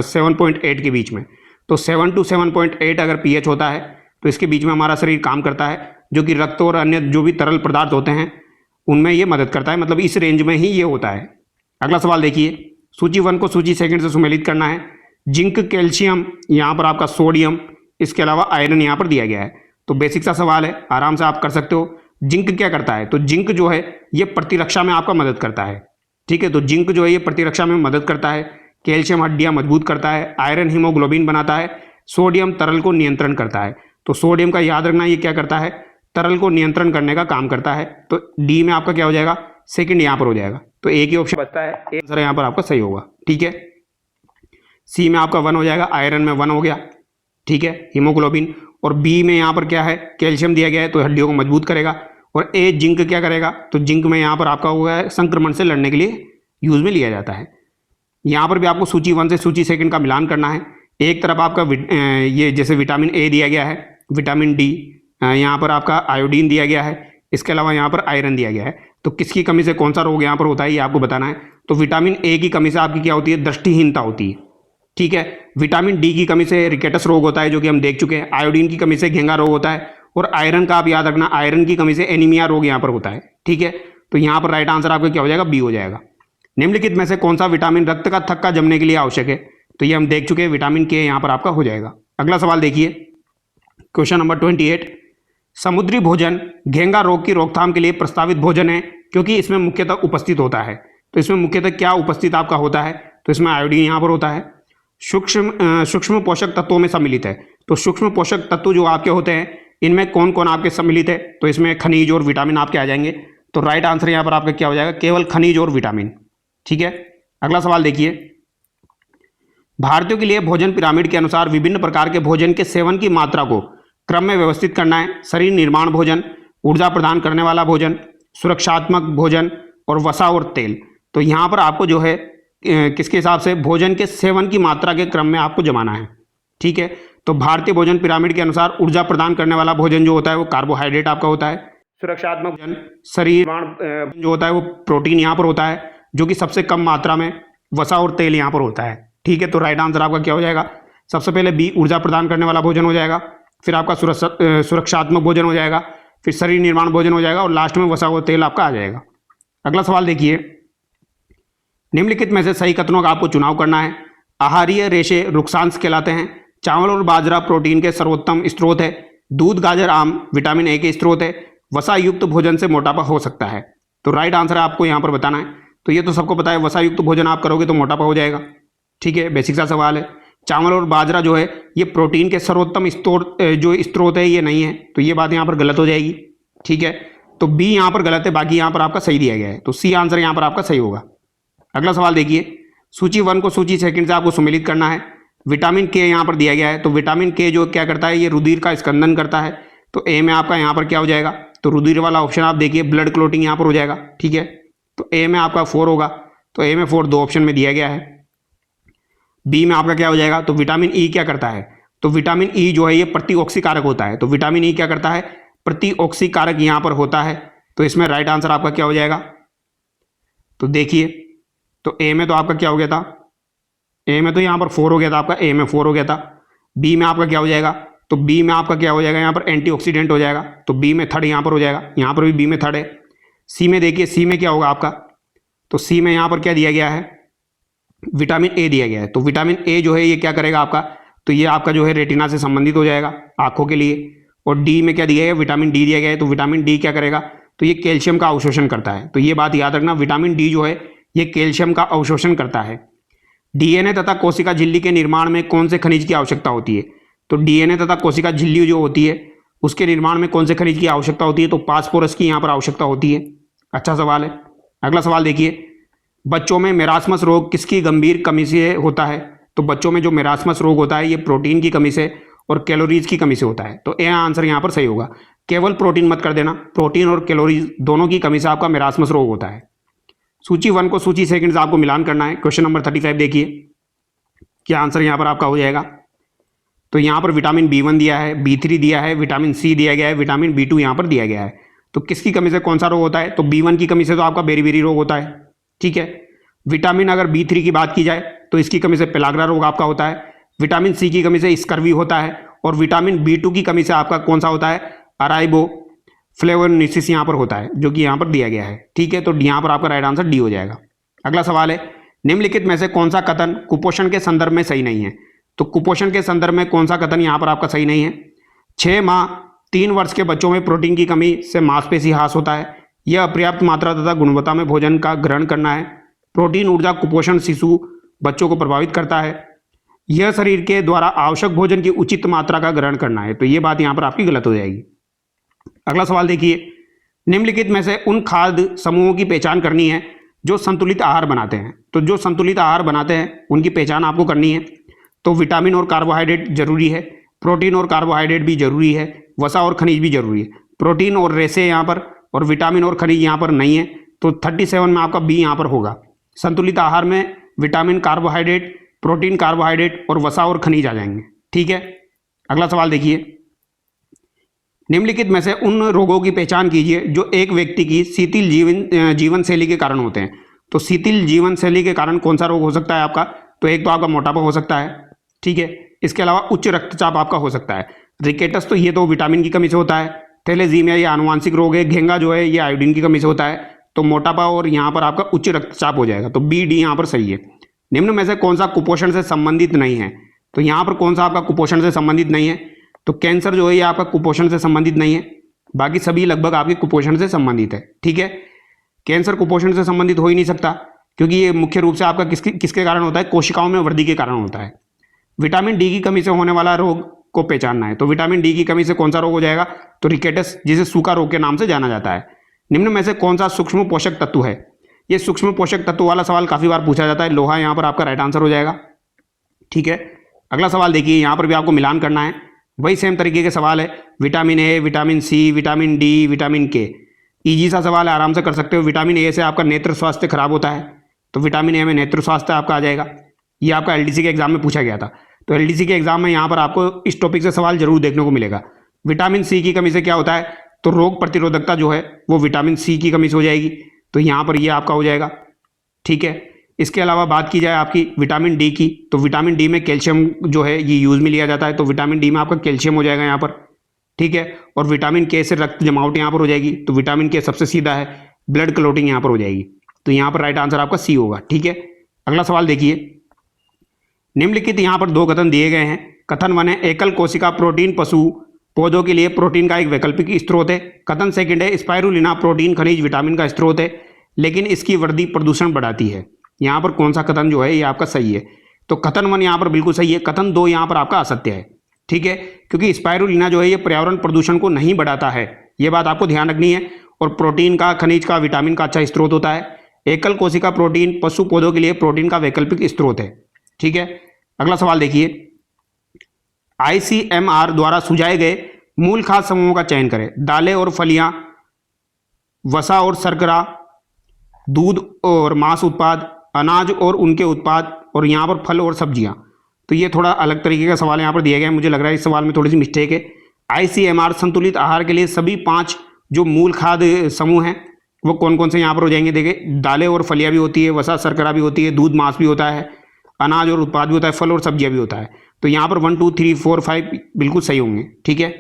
7.8 के बीच में। तो 7 to 7.8 अगर पीएच होता है तो इसके बीच में हमारा शरीर काम करता है, जो कि रक्त और अन्य जो भी तरल पदार्थ होते हैं उनमें ये मदद करता है, मतलब इस रेंज में ही ये होता है। अगला सवाल देखिए, सूची 1 को सूची सेकंड से सुमेलित करना है। जिंक, कैल्शियम, यहाँ पर आपका सोडियम, इसके अलावा आयरन यहाँ पर दिया गया है। तो बेसिक सा सवाल है, आराम से आप कर सकते हो। जिंक क्या करता है, तो जिंक जो है ये प्रतिरक्षा में आपका मदद करता है। ठीक है, तो जिंक जो है ये प्रतिरक्षा में मदद करता है। कैल्शियम हड्डियां मजबूत करता है, आयरन हीमोग्लोबिन बनाता है, सोडियम तरल को नियंत्रण करता है। तो सोडियम का याद रखना, ये क्या करता है, तरल को नियंत्रण करने का काम करता है। तो डी में आपका क्या हो जाएगा, सेकंड यहाँ पर हो जाएगा। तो एक ही ऑप्शन बचता है, आंसर यहाँ पर आपका सही होगा। ठीक है, सी में आपका 1 हो जाएगा, आयरन में 1 हो गया। ठीक है, हीमोग्लोबिन, और बी में यहाँ पर क्या है, कैल्शियम दिया गया है, तो हड्डियों को मजबूत करेगा। और ए जिंक क्या करेगा, तो जिंक में यहाँ पर आपका हुआ है संक्रमण से लड़ने के लिए यूज में लिया जाता है। यहाँ पर भी आपको सूची 1 से सूची सेकंड का मिलान करना है। एक तरफ आपका ये जैसे विटामिन ए दिया गया है, विटामिन डी, यहाँ पर आपका आयोडीन दिया गया है, इसके अलावा यहाँ पर आयरन दिया गया है। तो किसकी कमी से कौन सा रोग यहाँ पर होता है ये आपको बताना है। तो विटामिन ए की कमी से आपकी क्या होती है, दृष्टिहीनता होती है। ठीक है, विटामिन डी की कमी से रिकेटस रोग होता है, जो कि हम देख चुके हैं। आयोडीन की कमी से घेंगा रोग होता है, और आयरन का आप याद रखना, आयरन की कमी से एनीमिया रोग यहाँ पर होता है। ठीक है, तो यहाँ पर राइट आंसर आपका क्या हो जाएगा, बी हो जाएगा। निम्नलिखित में से कौन सा विटामिन रक्त का थक्का जमने के लिए आवश्यक है, तो ये हम देख चुके हैं, विटामिन के यहाँ पर आपका हो जाएगा। अगला सवाल देखिए, क्वेश्चन नंबर 28, समुद्री भोजन घेंगा रोग की रोकथाम के लिए प्रस्तावित भोजन है, क्योंकि इसमें मुख्यतः उपस्थित होता है। तो इसमें मुख्यतः क्या उपस्थित आपका होता है, तो इसमें आयोडीन यहाँ पर होता है। सूक्ष्म पोषक तत्वों में सम्मिलित है, तो सूक्ष्म पोषक तत्व जो आपके होते हैं इनमें कौन कौन आपके सम्मिलित है, तो इसमें खनिज और विटामिन आपके आ जाएंगे। तो राइट आंसर यहाँ पर आपका क्या हो जाएगा, केवल खनिज और विटामिन। ठीक है, अगला सवाल देखिए, भारतीयों के लिए भोजन पिरामिड के अनुसार विभिन्न प्रकार के भोजन के सेवन की मात्रा को क्रम में व्यवस्थित करना है। शरीर निर्माण भोजन, ऊर्जा प्रदान करने वाला भोजन, सुरक्षात्मक भोजन, और वसा और तेल। तो यहाँ पर आपको जो है किसके हिसाब से भोजन के सेवन की मात्रा के क्रम में आपको जमाना है। ठीक है, तो भारतीय भोजन पिरामिड के अनुसार ऊर्जा प्रदान करने वाला भोजन जो होता है वो कार्बोहाइड्रेट आपका होता है। सुरक्षात्मक भोजन, शरीर जो होता है वो प्रोटीन यहाँ पर होता है, जो कि सबसे कम मात्रा में वसा और तेल यहाँ पर होता है। ठीक है, तो राइट आंसर आपका क्या हो जाएगा, सबसे पहले बी ऊर्जा प्रदान करने वाला भोजन हो जाएगा, फिर आपका सुरक्षात्मक भोजन हो जाएगा, फिर शरीर निर्माण भोजन हो जाएगा, और लास्ट में वसा और तेल आपका आ जाएगा। अगला सवाल देखिए, निम्नलिखित में से सही कथनों का आपको चुनाव करना है। आहारीय रेशे रुक्षांश कहलाते हैं। चावल और बाजरा प्रोटीन के सर्वोत्तम स्रोत है। दूध, गाजर, आम विटामिन ए के स्रोत है। वसा युक्त भोजन से मोटापा हो सकता है। तो राइट आंसर आपको यहाँ पर बताना है। तो ये तो सबको पता है, वसा युक्त भोजन आप करोगे तो मोटापा हो जाएगा। ठीक है, बेसिक सा सवाल है। चावल और बाजरा जो है ये प्रोटीन के सर्वोत्तम स्रोत है, ये नहीं है, तो ये बात यहाँ पर गलत हो जाएगी। ठीक है, तो बी यहाँ पर गलत है, बाकी यहाँ पर आपका सही दिया गया है, तो सी आंसर यहाँ पर आपका सही होगा। अगला सवाल देखिए, सूची 1 को सूची सेकंड से आपको सम्मिलित करना है। विटामिन के यहाँ पर दिया गया है, तो विटामिन के जो क्या करता है, ये रुधिर का स्कंदन करता है। तो ए में आपका यहाँ पर क्या हो जाएगा, तो रुधिर वाला ऑप्शन आप देखिए, ब्लड क्लोटिंग यहाँ पर हो जाएगा। ठीक है, तो ए में आपका 4 होगा, तो ए में 4 दो ऑप्शन में दिया गया है। बी में आपका क्या हो जाएगा, तो विटामिन ई क्या करता है, तो विटामिन ई जो है ये प्रतिऑक्सीकारक होता है। तो विटामिन ई क्या करता है, प्रतिऑक्सीकारक यहाँ पर होता है। तो इसमें राइट आंसर आपका क्या हो जाएगा, तो देखिए, तो ए में तो आपका क्या हो गया था, ए में तो यहाँ पर 4 हो गया था आपका, ए में 4 हो गया था। बी में आपका क्या हो जाएगा, तो बी में आपका क्या हो जाएगा, यहाँ पर एंटीऑक्सीडेंट हो जाएगा, तो बी में 3rd यहाँ पर हो जाएगा। यहाँ पर भी बी में 3rd है। सी में देखिए, सी में क्या होगा आपका, तो सी में यहाँ पर क्या दिया गया है, विटामिन ए दिया गया है। तो विटामिन ए जो है ये क्या करेगा आपका, तो ये आपका जो है रेटिना से संबंधित हो जाएगा, आंखों के लिए। और डी में क्या दिया गया है, विटामिन डी दिया गया है। तो विटामिन डी क्या करेगा, तो ये कैल्शियम का अवशोषण करता है। तो ये बात याद रखना, विटामिन डी जो है ये कैल्शियम का अवशोषण करता है। डीएनए तथा कोशिका झिल्ली के निर्माण में कौन से खनिज की आवश्यकता होती है, तो डीएनए तथा कोशिका झिल्ली जो होती है उसके निर्माण में कौन से खनिज की आवश्यकता होती है, तो फास्फोरस की यहाँ पर आवश्यकता होती है। अच्छा सवाल है। अगला सवाल देखिए, बच्चों में मेरास्मस रोग किसकी गंभीर कमी से होता है, तो बच्चों में जो मेरास्मस रोग होता है ये प्रोटीन की कमी से और कैलोरीज की कमी से होता है। तो यह आंसर यहाँ पर सही होगा। केवल प्रोटीन मत कर देना, प्रोटीन और कैलोरीज दोनों की कमी से आपका मेरास्मस रोग होता है। सूची 1 को सूची 2 से आपको मिलान करना है। क्वेश्चन नंबर 35 देखिए, क्या आंसर यहाँ पर आपका हो जाएगा। तो यहाँ पर विटामिन B1 दिया है, B3 दिया है, विटामिन C दिया गया है, विटामिन B2 यहाँ पर दिया गया है। तो किसकी कमी से कौन सा रोग होता है? तो B1 की कमी से तो आपका बेरी रोग होता है, ठीक है। विटामिन अगर B3 की बात की जाए तो इसकी कमी से पेलाग्रा रोग आपका होता है। विटामिन C की कमी से स्कर्वी होता है और विटामिन B2 की कमी से आपका कौन सा होता है? अराइबो फ्लेवोनिसिस यहाँ पर होता है, जो कि यहाँ पर दिया गया है, ठीक है। तो यहाँ पर आपका राइट आंसर डी हो जाएगा। अगला सवाल है, निम्नलिखित में से कौन सा कथन कुपोषण के संदर्भ में सही नहीं है? तो कुपोषण के संदर्भ में कौन सा कथन यहाँ पर आपका सही नहीं है? 6 माह 3 वर्ष के बच्चों में प्रोटीन की कमी से मांसपेशी ह्रास होता है। यह अपर्याप्त मात्रा तथा गुणवत्ता में भोजन का ग्रहण करना है। प्रोटीन ऊर्जा कुपोषण शिशु बच्चों को प्रभावित करता है। यह शरीर के द्वारा आवश्यक भोजन की उचित मात्रा का ग्रहण करना है। तो ये बात यहाँ पर आपकी गलत हो जाएगी। अगला सवाल देखिए, निम्नलिखित में से उन खाद्य समूहों की पहचान करनी है जो संतुलित आहार बनाते हैं। तो जो संतुलित आहार बनाते हैं उनकी पहचान आपको करनी है। तो विटामिन और कार्बोहाइड्रेट जरूरी है, प्रोटीन और कार्बोहाइड्रेट भी जरूरी है, वसा और खनिज भी जरूरी है। प्रोटीन और रेसे यहाँ पर और विटामिन और खनिज यहाँ पर नहीं है। तो 37 में आपका बी यहाँ पर होगा। संतुलित आहार में विटामिन, कार्बोहाइड्रेट, प्रोटीन, कार्बोहाइड्रेट और वसा और खनिज आ जाएंगे, ठीक है। अगला सवाल देखिए, निम्नलिखित में से उन रोगों की पहचान कीजिए जो एक व्यक्ति की शिथिल जीवन शैली के कारण होते हैं। तो शिथिल जीवन शैली के कारण कौन सा रोग हो सकता है आपका? तो एक तो आपका मोटापा हो सकता है, ठीक है। इसके अलावा उच्च रक्तचाप आपका हो सकता है। रिकेटस तो ये तो विटामिन की कमी से होता है। थैलेसीमिया ये आनुवांशिक रोग है। घेंगा जो है ये आयोडीन की कमी से होता है। तो मोटापा और यहाँ पर आपका उच्च रक्तचाप हो जाएगा। तो बी डी यहाँ पर सही है। निम्न में से कौन सा कुपोषण से संबंधित नहीं है? तो यहाँ पर कौन सा आपका कुपोषण से संबंधित नहीं है? तो कैंसर जो है ये आपका कुपोषण से संबंधित नहीं है। बाकी सभी लगभग आपके कुपोषण से संबंधित है, ठीक है। कैंसर कुपोषण से संबंधित हो ही नहीं सकता, क्योंकि ये मुख्य रूप से आपका किसके कारण होता है? कोशिकाओं में वृद्धि के कारण होता है। विटामिन डी की कमी से होने वाला रोग को पहचानना है। तो विटामिन डी की कमी से कौन सा रोग हो जाएगा? तो रिकेटस, जिसे सूखा रोग के नाम से जाना जाता है। निम्न में से कौन सा सूक्ष्म पोषक तत्व है? ये सूक्ष्म पोषक तत्व वाला सवाल काफी बार पूछा जाता है। लोहा यहाँ पर आपका राइट आंसर हो जाएगा, ठीक है। अगला सवाल देखिए, यहाँ पर भी आपको मिलान करना है। वही सेम तरीके के सवाल है। Vitamin A, vitamin C, vitamin D, vitamin K. Easy सा सवाल है, आराम से कर सकते हो। विटामिन ए से आपका नेत्र स्वास्थ्य खराब होता है, तो विटामिन ए में नेत्र स्वास्थ्य आपका आ जाएगा। ये आपका एलडीसी के एग्जाम में पूछा गया था। तो एलडीसी के एग्जाम में यहाँ पर आपको इस टॉपिक से सवाल जरूर देखने को मिलेगा। विटामिन सी की कमी से क्या होता है? तो रोग प्रतिरोधकता जो है वो विटामिन सी की कमी से हो जाएगी। तो यहाँ पर ये आपका हो जाएगा, ठीक है। इसके अलावा बात की जाए आपकी विटामिन डी की, तो विटामिन डी में कैल्शियम जो है ये यूज में लिया जाता है। तो विटामिन डी में आपका कैल्शियम हो जाएगा यहाँ पर, ठीक है। और विटामिन के से रक्त जमावट यहाँ पर हो जाएगी। तो विटामिन के सबसे सीधा है, ब्लड क्लोटिंग यहाँ पर हो जाएगी। तो यहाँ पर राइट आंसर आपका सी होगा, ठीक है। अगला सवाल देखिए, निम्नलिखित यहाँ पर 2 कथन दिए गए हैं। कथन 1 है, एकल कोशिका प्रोटीन पशु पौधों के लिए प्रोटीन का एक वैकल्पिक स्रोत है। कथन 2 है, स्पाइरुलिना प्रोटीन, खनिज, विटामिन का स्रोत है, लेकिन इसकी वृद्धि प्रदूषण बढ़ाती है। यहाँ पर कौन सा कथन जो है ये आपका सही है? तो कथन 1 यहाँ पर बिल्कुल सही है। कथन 2 यहाँ पर आपका असत्य है, ठीक है, क्योंकि स्पाइरुलिना जो है ये पर्यावरण प्रदूषण को नहीं बढ़ाता है। ये बात आपको ध्यान रखनी है। और प्रोटीन का, खनिज का, विटामिन का अच्छा स्रोत होता है। एकल कोशिका प्रोटीन पशु पौधों के लिए प्रोटीन का वैकल्पिक स्रोत है, ठीक है। अगला सवाल देखिए, ICMR द्वारा सुझाए गए मूल खाद्य समूहों का चयन करें। दालें और फलियां, वसा और शर्करा, दूध और मांस उत्पाद, अनाज और उनके उत्पाद, और यहाँ पर फल और सब्जियां। तो ये थोड़ा अलग तरीके का सवाल यहाँ पर दिया गया है। मुझे लग रहा है इस सवाल में थोड़ी सी मिस्टेक है। ICMR संतुलित आहार के लिए सभी 5 जो मूल खाद्य समूह हैं वो कौन कौन से यहाँ पर हो जाएंगे? देखिए, दालें और फलियां भी होती है, वसा शर्करा भी होती है, दूध मांस भी होता है, अनाज और उत्पाद भी होता है, फल और सब्जियां भी होता है। तो यहाँ पर 1, 2, 3, 4, 5 बिल्कुल सही होंगे, ठीक है।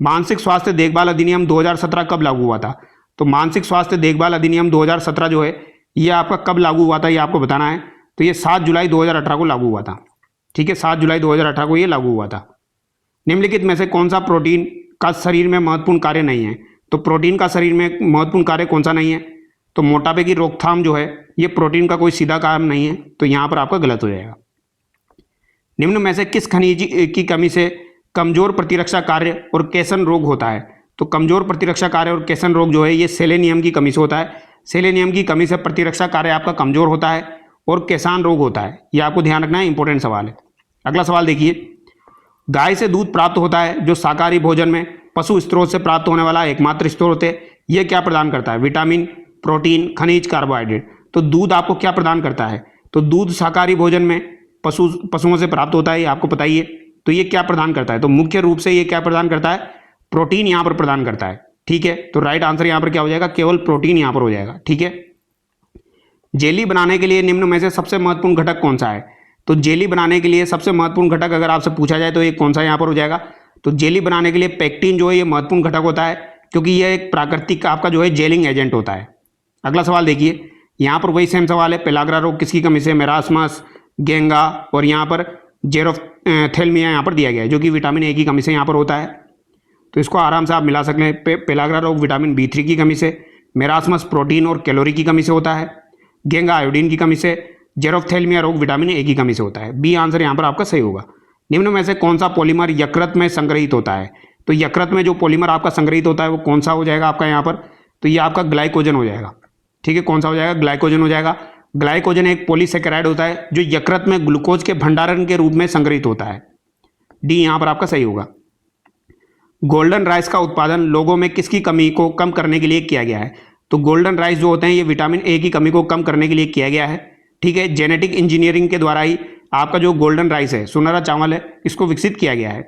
मानसिक स्वास्थ्य देखभाल अधिनियम 2017 कब लागू हुआ था? तो मानसिक स्वास्थ्य देखभाल अधिनियम 2017 जो है ये आपका कब लागू हुआ था ये आपको बताना है। तो ये 7 जुलाई 2018 को लागू हुआ था, ठीक है। 7 जुलाई 2018 को ये लागू हुआ था। निम्नलिखित में से कौन सा प्रोटीन का शरीर में महत्वपूर्ण कार्य नहीं है? तो प्रोटीन का शरीर में महत्वपूर्ण कार्य कौन सा नहीं है? तो मोटापे की रोकथाम जो है ये प्रोटीन का कोई सीधा काम नहीं है। तो यहाँ पर आपका गलत हो जाएगा। निम्न में से किस खनिज की कमी से कमजोर प्रतिरक्षा कार्य और कैसन रोग होता है? तो कमजोर प्रतिरक्षा कार्य और कैसन रोग जो है ये सेलेनियम की कमी से होता है। सेलेनियम की कमी से प्रतिरक्षा कार्य आपका कमजोर होता है और केसान रोग होता है। ये आपको ध्यान रखना है, इंपॉर्टेंट सवाल है। अगला सवाल देखिए, गाय से दूध प्राप्त होता है जो शाकाहारी भोजन में पशु स्रोत से प्राप्त होने वाला एकमात्र स्रोत है। यह क्या प्रदान करता है? विटामिन, प्रोटीन, खनिज, कार्बोहाइड्रेट। तो दूध आपको क्या प्रदान करता है? तो दूध शाकाहारी भोजन में पशुओं से प्राप्त होता है, ये आपको पता ही है। तो ये क्या प्रदान करता है? तो मुख्य रूप से ये क्या प्रदान करता है? प्रोटीन यहाँ पर प्रदान करता है। ठीक है, तो राइट आंसर यहाँ पर क्या हो जाएगा? केवल प्रोटीन यहाँ पर हो जाएगा। ठीक है, जेली बनाने के लिए निम्न में से सबसे महत्वपूर्ण घटक कौन सा है? तो जेली बनाने के लिए सबसे महत्वपूर्ण घटक अगर आपसे पूछा जाए तो ये कौन सा यहाँ पर हो जाएगा? तो जेली बनाने के लिए पेक्टिन जो है ये महत्वपूर्ण घटक होता है, क्योंकि यह एक प्राकृतिक आपका जो है जेलिंग एजेंट होता है। अगला सवाल देखिए, यहाँ पर वही सेम सवाल है, पेलाग्रा रोग किसकी कमी से? मेरास्मस, गेंगा और यहाँ पर जेरोफ्थेल्मिया यहाँ पर दिया गया है, जो कि विटामिन ए की कमी से यहाँ पर होता है। तो इसको आराम से आप मिला सकते हैं। पेलाग्रा रोग विटामिन B3 की कमी से, मेरास्मस प्रोटीन और कैलोरी की कमी से होता है, गेंगा आयोडीन की कमी से, जेरोफ्थेल्मिया रोग विटामिन ए की कमी से होता है। बी आंसर यहाँ पर आपका सही होगा। निम्न में से कौन सा पॉलीमर यकृत में संग्रहित होता है? तो यकृत में जो पॉलीमर आपका संग्रहित होता है वो कौन सा हो जाएगा आपका यहाँ पर? तो ये आपका ग्लाइकोजन हो जाएगा। ठीक है, कौन सा हो जाएगा? ग्लाइकोजन हो जाएगा। ग्लाइकोजन एक पॉलीसेकेराइड होता है जो यकृत में ग्लूकोज के भंडारण के रूप में संग्रहित होता है। डी यहाँ पर आपका सही होगा। गोल्डन राइस का उत्पादन लोगों में किसकी कमी को कम करने के लिए किया गया है? तो गोल्डन राइस जो होते हैं ये विटामिन ए की कमी को कम करने के लिए किया गया है। ठीक है, जेनेटिक इंजीनियरिंग के द्वारा ही आपका जो गोल्डन राइस है, सुनहरा चावल है, इसको विकसित किया गया है।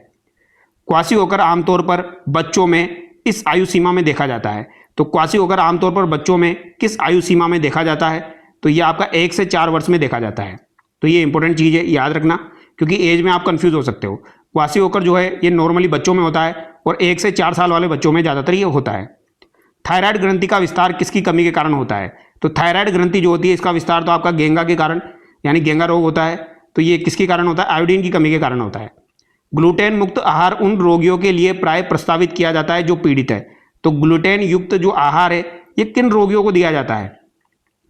क्वासिओकर आमतौर पर बच्चों में इस आयु सीमा में देखा जाता है। तो क्वासिओकर आमतौर पर बच्चों में किस आयु सीमा में देखा जाता है? तो ये आपका 1 से 4 वर्ष में देखा जाता है। तो ये इंपॉर्टेंट चीज़ है, याद रखना, क्योंकि एज में आप कंफ्यूज हो सकते हो। क्वासिओकर जो है ये नॉर्मली बच्चों में होता है और 1 से 4 साल वाले बच्चों में ज़्यादातर ये होता है। थायराइड ग्रंथि का विस्तार किसकी कमी के कारण होता है? तो थायराइड ग्रंथि जो होती है इसका विस्तार तो आपका गेंगा के कारण, यानी गेंगा रोग होता है। तो ये किसके कारण होता है? आयोडीन की कमी के कारण होता है। ग्लूटेन मुक्त आहार उन रोगियों के लिए प्राय प्रस्तावित किया जाता है जो पीड़ित है। तो ग्लूटेन युक्त जो आहार है ये किन रोगियों को दिया जाता है,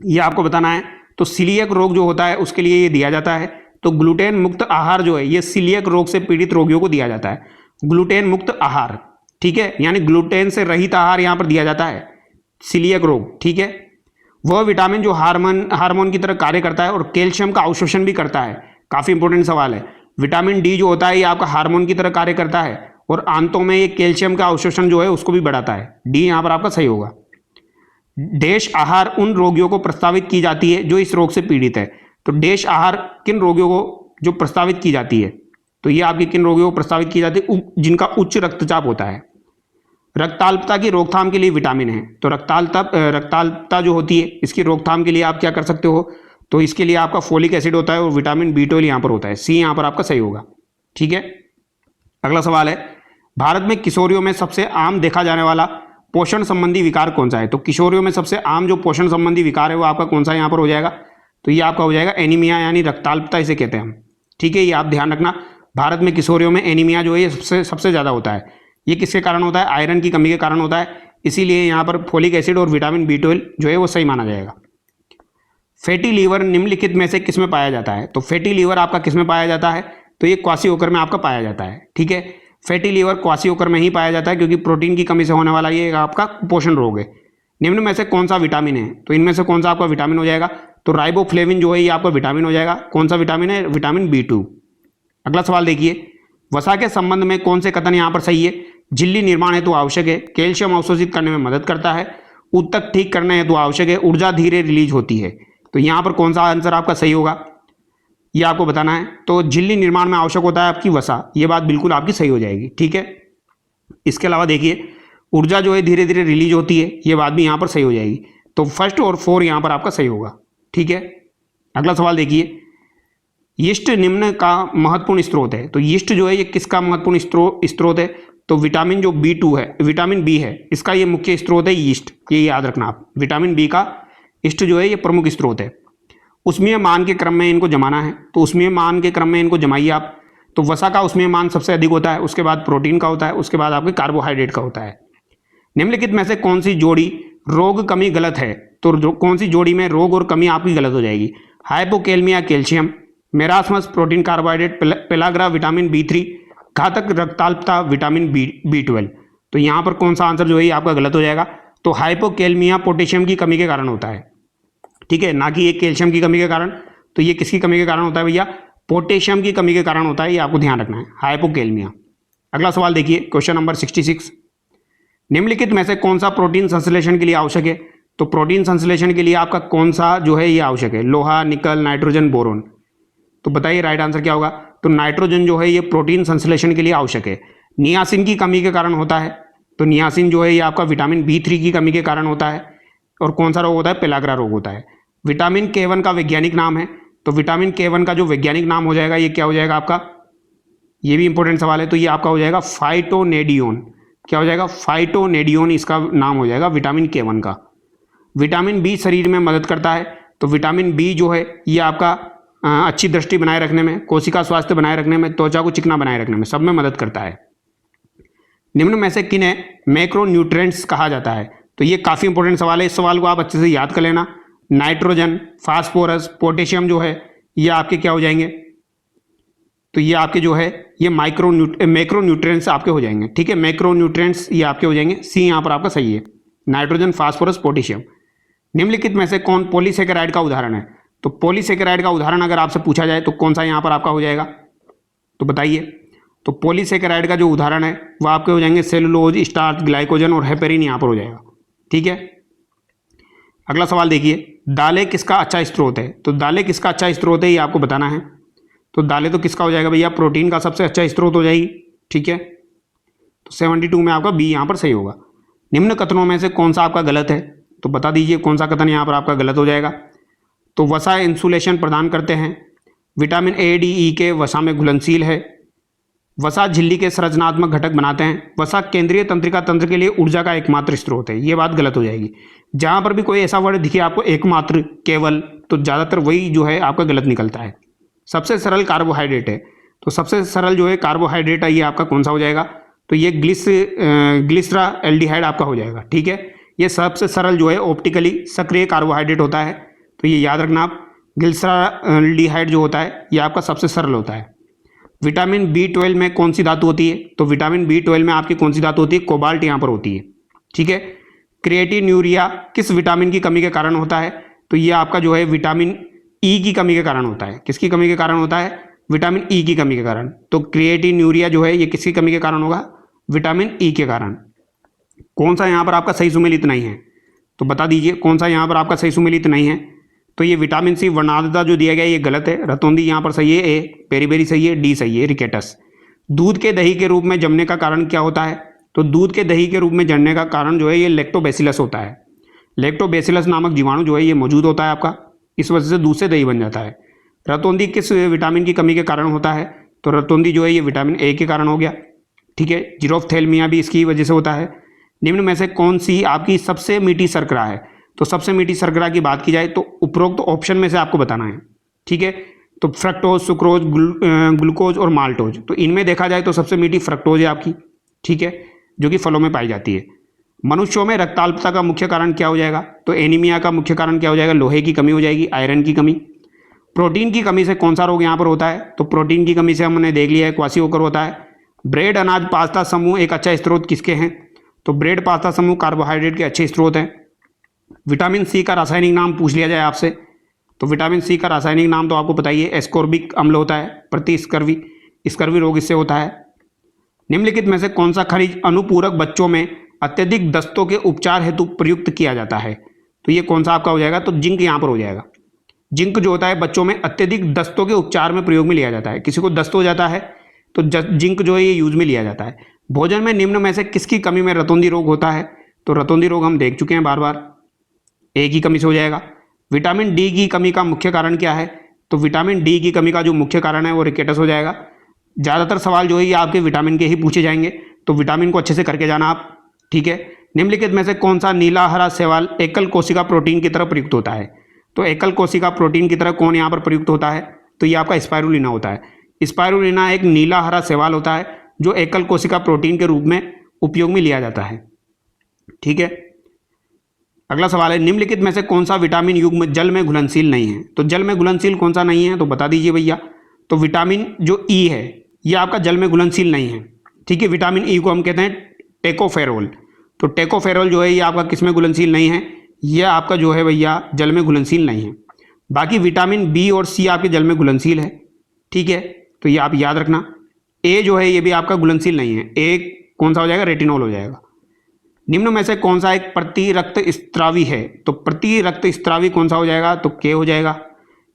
ये आपको बताना है। तो सीलियक रोग जो होता है उसके लिए ये दिया जाता है। तो ग्लूटेन मुक्त आहार जो है ये सीलियक रोग से पीड़ित रोगियों को दिया जाता है। ग्लूटेन मुक्त आहार, ठीक है, यानी ग्लूटेन से रहित आहार यहाँ पर दिया जाता है, सीलियक रोग। ठीक है, वह विटामिन जो हार्मोन की तरह कार्य करता है और कैल्शियम का अवशोषण भी करता है। काफी इंपॉर्टेंट सवाल है। विटामिन डी जो होता है ये आपका हार्मोन की तरह कार्य करता है और आंतों में ये कैल्शियम का अवशोषण जो है उसको भी बढ़ाता है। डी यहाँ पर आपका सही होगा। डैश आहार उन रोगियों को प्रस्तावित की जाती है जो इस रोग से पीड़ित है। तो डैश आहार किन रोगियों को जो प्रस्तावित की जाती है? तो ये आपकी किन रोगियों को प्रस्तावित की जाती है? जिनका उच्च रक्तचाप होता है। रक्ताल्पता की रोकथाम के लिए विटामिन है। तो रक्ताल्पता जो होती है इसकी रोकथाम के लिए आप क्या कर सकते हो? तो इसके लिए आपका फोलिक एसिड होता है और विटामिन B12 यहाँ पर होता है। सी यहाँ पर आपका सही होगा। ठीक है, अगला सवाल है, भारत में किशोरियों में सबसे आम देखा जाने वाला पोषण संबंधी विकार कौन सा है? तो किशोरियों में सबसे आम जो पोषण संबंधी विकार है वो आपका कौन सा यहाँ पर हो जाएगा? तो ये आपका हो जाएगा एनीमिया, यानी रक्ताल्पता इसे कहते हैं हम। ठीक है, ये आप ध्यान रखना, भारत में किशोरियों में एनीमिया जो है ये सबसे ज़्यादा होता है। ये किसके कारण होता है? आयरन की कमी के कारण होता है। इसीलिए यहाँ पर फोलिक एसिड और विटामिन B12 जो है वो सही माना जाएगा। फैटी लीवर निम्नलिखित में से किस में पाया जाता है? तो फैटी लीवर आपका किस में पाया जाता है? तो ये क्वासिओकर में आपका पाया जाता है। ठीक है, फैटी लीवर क्वासिओकर में ही पाया जाता है क्योंकि प्रोटीन की कमी से होने वाला ये आपका कुपोषण रोग है। निम्न में से कौन सा विटामिन है? तो इनमें से कौन सा आपका विटामिन हो जाएगा? तो राइबोफ्लेविन जो है ये आपका विटामिन हो जाएगा। कौन सा विटामिन है? Vitamin B2। अगला सवाल देखिए, वसा के संबंध में कौन से कथन यहाँ पर सही है? झिल्ली निर्माण हेतु आवश्यक है, कैल्शियम अवशोषित करने में मदद करता है, ऊतक ठीक करने हेतु आवश्यक है, ऊर्जा धीरे रिलीज होती है। तो यहाँ पर कौन सा आंसर आपका सही होगा ये आपको बताना है। तो झिल्ली निर्माण में आवश्यक होता है आपकी वसा, ये बात बिल्कुल आपकी सही हो जाएगी। ठीक है, इसके अलावा देखिए ऊर्जा जो है धीरे धीरे रिलीज होती है, ये बात भी यहाँ पर सही हो जाएगी। तो फर्स्ट और 4 यहाँ पर आपका सही होगा। ठीक है, अगला सवाल देखिए, यीस्ट निम्न का महत्वपूर्ण स्रोत है। तो यीस्ट जो है ये किसका महत्वपूर्ण स्रोत है? तो विटामिन जो B2 है, विटामिन B है, इसका ये मुख्य स्रोत है यीस्ट, ये याद रखना आप। विटामिन B का यीस्ट जो है ये प्रमुख स्रोत है। उष्मीय मान के क्रम में इनको जमाना है, तो उष्मीय मान के क्रम में इनको जमाइए आप। तो वसा का उष्मीय मान सबसे अधिक होता है, उसके बाद प्रोटीन का होता है, उसके बाद आपके कार्बोहाइड्रेट का होता है। निम्नलिखित में से कौन सी जोड़ी रोग कमी गलत है? तो कौन सी जोड़ी में रोग और कमी आपकी गलत हो जाएगी? Hypokalaemia calcium, marasmus protein carbohydrate, pellagra vitamin B3, घातक रक्ताल्पता विटामिन B12। तो यहाँ पर कौन सा आंसर जो है आपका गलत हो जाएगा? तो हाइपोकैलमिया पोटेशियम की कमी के कारण होता है। ठीक है, ना कि एक कैल्शियम की कमी के कारण। तो ये किसकी कमी के कारण होता है भैया? पोटेशियम की कमी के कारण होता है, ये आपको ध्यान रखना है, हाइपोकैलमिया। अगला सवाल देखिए, क्वेश्चन नंबर 66, निम्नलिखित में से कौन सा प्रोटीन संश्लेषण के लिए आवश्यक है? तो प्रोटीन संश्लेषण के लिए आपका कौन सा जो है ये आवश्यक है? लोहा, निकल, नाइट्रोजन, बोरोन। तो बताइए राइट आंसर क्या होगा? तो नाइट्रोजन जो है ये प्रोटीन संश्लेषण के लिए आवश्यक है। नियासिन की कमी के कारण होता है, तो नियासिन जो है ये आपका विटामिन B3 की कमी के कारण होता है। और कौन सा रोग होता है? पेलाग्रा रोग होता है। विटामिन K1 का वैज्ञानिक नाम है, तो विटामिन K1 का जो वैज्ञानिक नाम हो जाएगा ये क्या हो जाएगा आपका? ये भी इंपॉर्टेंट सवाल है, तो ये आपका हो जाएगा फाइटोनेडियोन। क्या हो जाएगा? फाइटोनेडियोन इसका नाम हो जाएगा विटामिन K1 का। विटामिन बी शरीर में मदद करता है, तो विटामिन बी जो है ये आपका अच्छी दृष्टि बनाए रखने में, कोशिका स्वास्थ्य बनाए रखने में, त्वचा को चिकना बनाए रखने में, सब में मदद करता है। निम्न में से किन्हें मैक्रोन्यूट्रिएंट्स कहा जाता है? तो ये काफ़ी इंपॉर्टेंट सवाल है, इस सवाल को आप अच्छे से याद कर लेना। नाइट्रोजन, फास्फोरस, पोटेशियम जो है ये आपके क्या हो जाएंगे? तो ये आपके जो है ये मैक्रोन्यूट्रिएंट्स आपके हो जाएंगे। ठीक है, मैक्रोन्यूट्रिएंट्स ये आपके हो जाएंगे। सी यहाँ पर आपका सही है, नाइट्रोजन, फास्फोरस, पोटेशियम। निम्नलिखित में से कौन पॉलीसेकेराइड का उदाहरण है? तो पॉलीसेकेराइड का उदाहरण अगर आपसे पूछा जाए तो कौन सा यहाँ पर आपका हो जाएगा? तो बताइए। तो पॉलीसेकेराइड का जो उदाहरण है वो आपके हो जाएंगे सेलुलोज, स्टार्च, ग्लाइकोजन और हेपेरिन यहाँ पर हो जाएगा। ठीक है, अगला सवाल देखिए, दालें किसका अच्छा स्रोत है? तो दालें किसका अच्छा स्रोत है ये आपको बताना है। तो दालें तो किसका हो जाएगा भैया? प्रोटीन का सबसे अच्छा स्रोत हो जाएगी। ठीक है, तो 72 में आपका बी यहाँ पर सही होगा। निम्न कथनों में से कौन सा आपका गलत है? तो बता दीजिए कौन सा कथन यहाँ पर आपका गलत हो जाएगा। तो वसा इंसुलेशन प्रदान करते हैं, विटामिन A, D, E के वसा में घुलनशील है, वसा झिल्ली के संरचनात्मक घटक बनाते हैं, वसा केंद्रीय तंत्रिका तंत्र के लिए ऊर्जा का एकमात्र स्रोत है। ये बात गलत हो जाएगी। जहाँ पर भी कोई ऐसा वर्ड दिखे आपको एकमात्र, केवल, तो ज़्यादातर वही जो है आपका गलत निकलता है। सबसे सरल कार्बोहाइड्रेट है, तो सबसे सरल जो है कार्बोहाइड्रेट है ये आपका कौन सा हो जाएगा? तो ये ग्लिसरा एल्डिहाइड आपका हो जाएगा। ठीक है, ये सबसे सरल जो है ऑप्टिकली सक्रिय कार्बोहाइड्रेट होता है, तो ये याद रखना आप। ग्लिसरा एल्डिहाइड जो होता है ये आपका सबसे सरल होता है। विटामिन B12 में कौन सी धातु होती है? तो विटामिन B12 में आपकी कौन सी धातु होती है? कोबाल्ट यहाँ पर होती है। ठीक है, क्रिएटिन्यूरिया किस विटामिन की कमी के कारण होता है? तो ये आपका जो है विटामिन E की कमी के कारण होता है। किसकी कमी के कारण होता है? विटामिन E की कमी के कारण। तो क्रिएटिन्यूरिया जो है ये किसकी कमी के कारण होगा? विटामिन E के कारण। कौन सा यहाँ पर आपका सही सुमेलित नहीं है? तो बता दीजिए कौन सा यहाँ पर आपका सही सुमेलित नहीं है? तो ये विटामिन C वर्णांतता जो दिया गया है ये गलत है। रतौंधी यहाँ पर सही है, ए, पेरीबेरी सही है, डी सही है, रिकेटस। दूध के दही के रूप में जमने का कारण क्या होता है? तो दूध के दही के रूप में जमने का कारण जो है ये लैक्टोबैसिलस होता है। लैक्टोबैसिलस नामक जीवाणु जो है ये मौजूद होता है आपका, इस वजह से दूध से दही बन जाता है। रतौंधी किस विटामिन की कमी के कारण होता है? तो रतौंधी जो है ये विटामिन A के कारण हो गया। ठीक है, जीरोफ्थैल्मिया भी इसकी वजह से होता है। निम्न में से कौन सी आपकी सबसे मीठी शर्करा है? तो सबसे मीठी शर्करा की बात की जाए तो उपरोक्त ऑप्शन में से आपको बताना है। ठीक है, तो फ्रक्टोज, सुक्रोज, ग्लूकोज और माल्टोज। तो इनमें देखा जाए तो सबसे मीठी फ्रक्टोज है आपकी। ठीक है, जो कि फलों में पाई जाती है। मनुष्यों में रक्ताल्पता का मुख्य कारण क्या हो जाएगा? तो एनीमिया का मुख्य कारण क्या हो जाएगा? लोहे की कमी हो जाएगी, आयरन की कमी। प्रोटीन की कमी से कौन सा रोग यहाँ पर होता है? तो प्रोटीन की कमी से हमने देख लिया है क्वाशियोकर होता है। ब्रेड, अनाज, पास्ता समूह एक अच्छा स्रोत किसके हैं? तो ब्रेड, पास्ता समूह कार्बोहाइड्रेट के अच्छे स्रोत हैं। विटामिन C का रासायनिक नाम पूछ लिया जाए आपसे, तो विटामिन C का रासायनिक नाम तो आपको बताइए एस्कोर्बिक अम्ल होता है, स्कर्वी रोग इससे होता है। निम्नलिखित में से कौन सा खनिज अनुपूरक बच्चों में अत्यधिक दस्तों के उपचार हेतु प्रयुक्त किया जाता है? तो ये कौन सा आपका हो जाएगा? तो जिंक यहाँ पर हो जाएगा। जिंक जो होता है बच्चों में अत्यधिक दस्तों के उपचार में प्रयोग में लिया जाता है। किसी को दस्त हो जाता है तो जिंक जो है ये यूज में लिया जाता है। भोजन में निम्न में से किसकी कमी में रतौंधी रोग होता है? तो रतौंधी रोग हम देख चुके हैं बार बार, A की कमी से हो जाएगा। विटामिन D की कमी का मुख्य कारण क्या है? तो विटामिन D की कमी का जो मुख्य कारण है वो रिकेटस हो जाएगा। ज़्यादातर सवाल जो है ये आपके विटामिन के ही पूछे जाएंगे, तो विटामिन को अच्छे से करके जाना आप। ठीक है, निम्नलिखित में से कौन सा नीला हरा शैवाल एकल कोशिका प्रोटीन की तरह प्रयुक्त होता है? तो एकल कोशिका प्रोटीन की तरह कौन यहाँ पर प्रयुक्त होता है? तो ये आपका स्पाइरुलिना होता है। स्पाइरुलिना एक नीला हरा शैवाल होता है जो एकल कोशिका प्रोटीन के रूप में उपयोग में लिया जाता है। ठीक है, अगला सवाल है, निम्नलिखित में से कौन सा विटामिन युग्म जल में घुलनशील नहीं है? तो जल में घुलनशील कौन सा नहीं है? तो बता दीजिए भैया। तो विटामिन जो E है ये आपका जल में घुलनशील नहीं है। ठीक है, विटामिन E को हम कहते हैं टेकोफेरोल। तो टेकोफेरोल जो है ये आपका किस में घुलनशील नहीं है? यह आपका जो है भैया जल में घुलनशील नहीं है। बाकी विटामिन बी और सी आपके जल में घुलनशील है, ठीक है, तो ये आप याद रखना। ए जो है ये भी आपका घुलनशील नहीं है, ए कौन सा हो जाएगा, रेटिनॉल हो जाएगा। निम्न में से कौन सा एक प्रति रक्त स्त्रावी है, तो प्रति रक्त स्त्रावी कौन सा हो जाएगा, तो के हो जाएगा।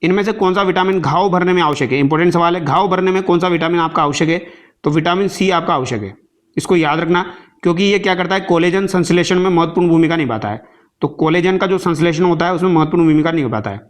इनमें से कौन सा विटामिन घाव भरने में आवश्यक है, इंपॉर्टेंट सवाल है, घाव भरने में कौन सा विटामिन आपका आवश्यक है, तो विटामिन सी आपका आवश्यक है। इसको याद रखना क्योंकि ये क्या करता है, कोलेजन संश्लेषण में महत्वपूर्ण भूमिका निभाता है। तो कोलेजन का जो संश्लेषण होता है उसमें महत्वपूर्ण भूमिका निभाता है।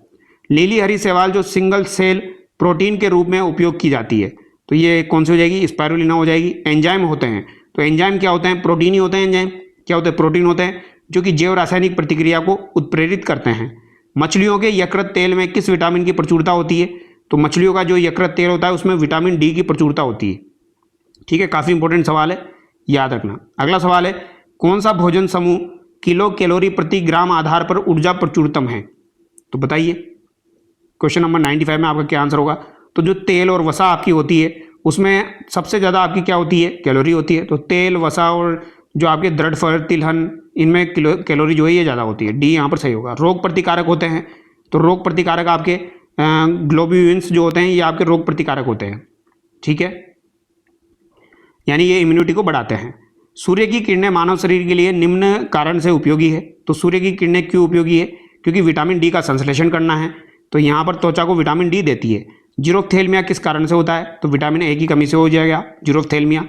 लीली हरी शैवाल जो सिंगल सेल प्रोटीन के रूप में उपयोग की जाती है, तो ये कौन सी हो जाएगी, स्पाइरुलिना हो जाएगी। एंजाइम होते हैं, तो एंजाइम क्या होते हैं, प्रोटीन ही होते हैं। एंजाइम क्या होते हैं, प्रोटीन होते हैं जो कि जैव रासायनिक प्रतिक्रिया को उत्प्रेरित करते हैं। मछलियों के यकृत तेल में किस विटामिन की प्रचुरता होती है, तो मछलियों का जो यकृत तेल होता है उसमें विटामिन डी की प्रचुरता होती है, ठीक है। काफ़ी इंपॉर्टेंट सवाल है, याद रखना। अगला सवाल है, कौन सा भोजन समूह किलो कैलोरी प्रति ग्राम आधार पर ऊर्जा प्रचुरतम है, तो बताइए। क्वेश्चन नंबर 95 में आपका क्या आंसर होगा, तो जो तेल और वसा आपकी होती है उसमें सबसे ज़्यादा आपकी क्या होती है, कैलोरी होती है। तो तेल, वसा और जो आपके दृढ़ फल, तिलहन, इनमें कैलोरी जो है ये ज़्यादा होती है, डी यहाँ पर सही होगा। रोग प्रतिकारक होते हैं, तो रोग प्रतिकारक आपके ग्लोब्यूलिन्स जो होते हैं ये आपके रोग प्रतिकारक होते हैं, ठीक है, यानी ये इम्यूनिटी को बढ़ाते हैं। सूर्य की किरणें मानव शरीर के लिए निम्न कारण से उपयोगी है, तो सूर्य की किरणें क्यों उपयोगी है, क्योंकि विटामिन डी का संश्लेषण करना है, तो यहाँ पर त्वचा को विटामिन डी देती है। जीरोफ्थेल्मिया किस कारण से होता है, तो विटामिन ए की कमी से हो जाएगा जीरोफ्थेल्मिया।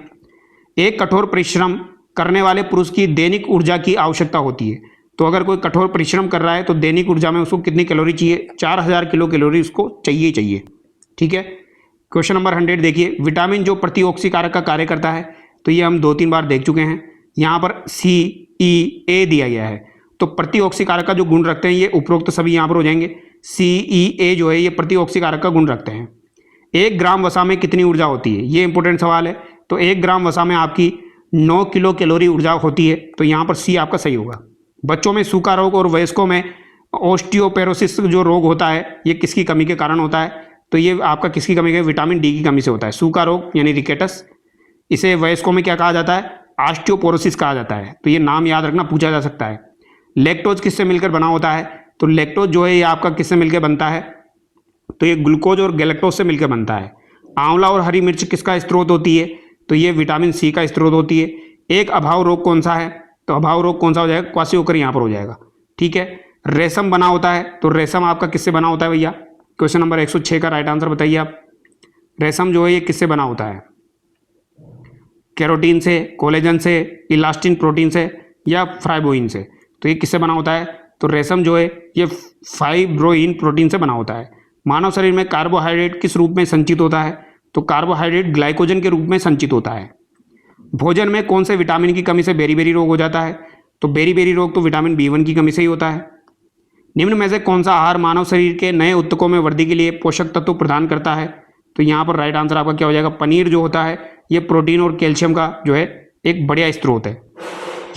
एक कठोर परिश्रम करने वाले पुरुष की दैनिक ऊर्जा की आवश्यकता होती है, तो अगर कोई कठोर परिश्रम कर रहा है तो दैनिक ऊर्जा में उसको कितनी कैलोरी चाहिए, 4000 किलो कैलोरी उसको चाहिए, ठीक है। क्वेश्चन नंबर 100 देखिए, विटामिन जो प्रतिऑक्सीकारक का कार्य करता है, तो ये हम 2-3 बार देख चुके हैं। यहाँ पर सी, ई, ए दिया गया है, तो प्रतिऑक्सीकारक का जो गुण रखते हैं ये उपरोक्त सभी यहाँ पर हो जाएंगे। सी, ई, ए जो है ये प्रतिऑक्सीकारक का गुण रखते हैं। 1 ग्राम वसा में कितनी ऊर्जा होती है, ये इंपॉर्टेंट सवाल है। तो 1 ग्राम वसा में आपकी 9 किलो कैलोरी ऊर्जा होती है, तो यहाँ पर सी आपका सही होगा। बच्चों में सूखा रोग और वयस्कों में ऑस्टियोपेरोसिस जो रोग होता है ये किसकी कमी के कारण होता है, तो ये आपका किसकी कमी के, विटामिन डी की कमी से होता है। सूखा रोग यानी रिकेटस, इसे वयस्कों में क्या कहा जाता है, ऑस्टियोपोरोसिस कहा जाता है, तो ये नाम याद रखना, पूछा जा सकता है। लैक्टोज किससे मिलकर बना होता है, तो लैक्टोज जो है ये आपका किससे मिलकर बनता है, तो ये ग्लूकोज और गैलेक्टोज से मिलकर बनता है। आंवला और हरी मिर्च किसका स्रोत होती है, तो ये विटामिन सी का स्रोत होती है। एक अभाव रोग कौन सा है, तो अभाव रोग कौन सा हो जाएगा, क्वासियोकर यहाँ पर हो जाएगा, ठीक है। रेशम बना होता है, तो रेशम आपका किससे बना होता है भैया, क्वेश्चन नंबर 106 का राइट आंसर बताइए आप। रेशम जो है ये किससे बना होता है, कैरोटीन से, कोलेजन से, इलास्टिन प्रोटीन से या फाइब्रोइन से, तो ये किससे बना होता है, तो रेशम जो है ये फाइब्रोइन प्रोटीन से बना होता है। मानव शरीर में कार्बोहाइड्रेट किस रूप में संचित होता है, तो कार्बोहाइड्रेट ग्लाइकोजन के रूप में संचित होता है। भोजन में कौन से विटामिन की कमी से बेरी रोग हो जाता है, तो बेरी रोग तो विटामिन B1 की कमी से ही होता है। निम्न में से कौन सा आहार मानव शरीर के नए ऊतकों में वृद्धि के लिए पोषक तत्व प्रदान करता है, तो यहाँ पर राइट आंसर आपका क्या हो जाएगा, पनीर जो होता है ये प्रोटीन और कैल्शियम का जो है एक बढ़िया स्रोत है।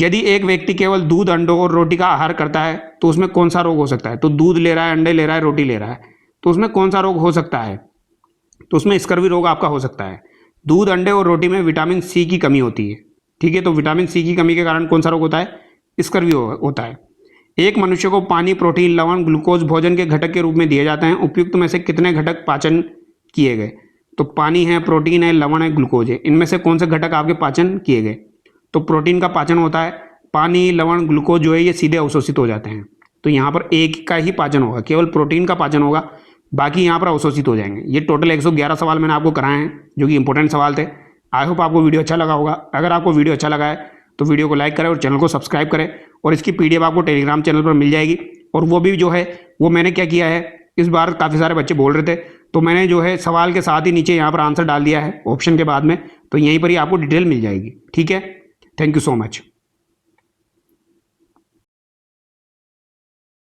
यदि एक व्यक्ति केवल दूध, अंडों और रोटी का आहार करता है तो उसमें कौन सा रोग हो सकता है, तो दूध ले रहा है, अंडे ले रहा है, रोटी ले रहा है, तो उसमें कौन सा रोग हो सकता है, तो उसमें स्कर्वी रोग आपका हो सकता है। दूध, अंडे और रोटी में विटामिन सी की कमी होती है, ठीक है, तो विटामिन सी की कमी के कारण कौन सा रोग होता है, स्कर्वी होता है। एक मनुष्य को पानी, प्रोटीन, लवण, ग्लूकोज भोजन के घटक के रूप में दिए जाते हैं, उपयुक्त में से कितने घटक पाचन किए गए, तो पानी है, प्रोटीन है, लवण है, ग्लूकोज है, इनमें से कौन से घटक आपके पाचन किए गए, तो प्रोटीन का पाचन होता है। पानी, लवण, ग्लूकोज जो है ये सीधे अवशोषित हो जाते हैं, तो यहाँ पर एक का ही पाचन होगा, केवल प्रोटीन का पाचन होगा, बाकी यहाँ पर अवशोषित हो जाएंगे। ये टोटल 111 सवाल मैंने आपको कराए हैं जो कि इंपॉर्टेंट सवाल थे। आई होप आपको वीडियो अच्छा लगा होगा। अगर आपको वीडियो अच्छा लगा है तो वीडियो को लाइक करें और चैनल को सब्सक्राइब करें, और इसकी PDF आपको टेलीग्राम चैनल पर मिल जाएगी। और वो भी जो है वो मैंने क्या किया है, इस बार काफ़ी सारे बच्चे बोल रहे थे तो मैंने जो है सवाल के साथ ही नीचे यहाँ पर आंसर डाल दिया है ऑप्शन के बाद में, तो यहीं पर ही आपको डिटेल मिल जाएगी, ठीक है। Thank you so much.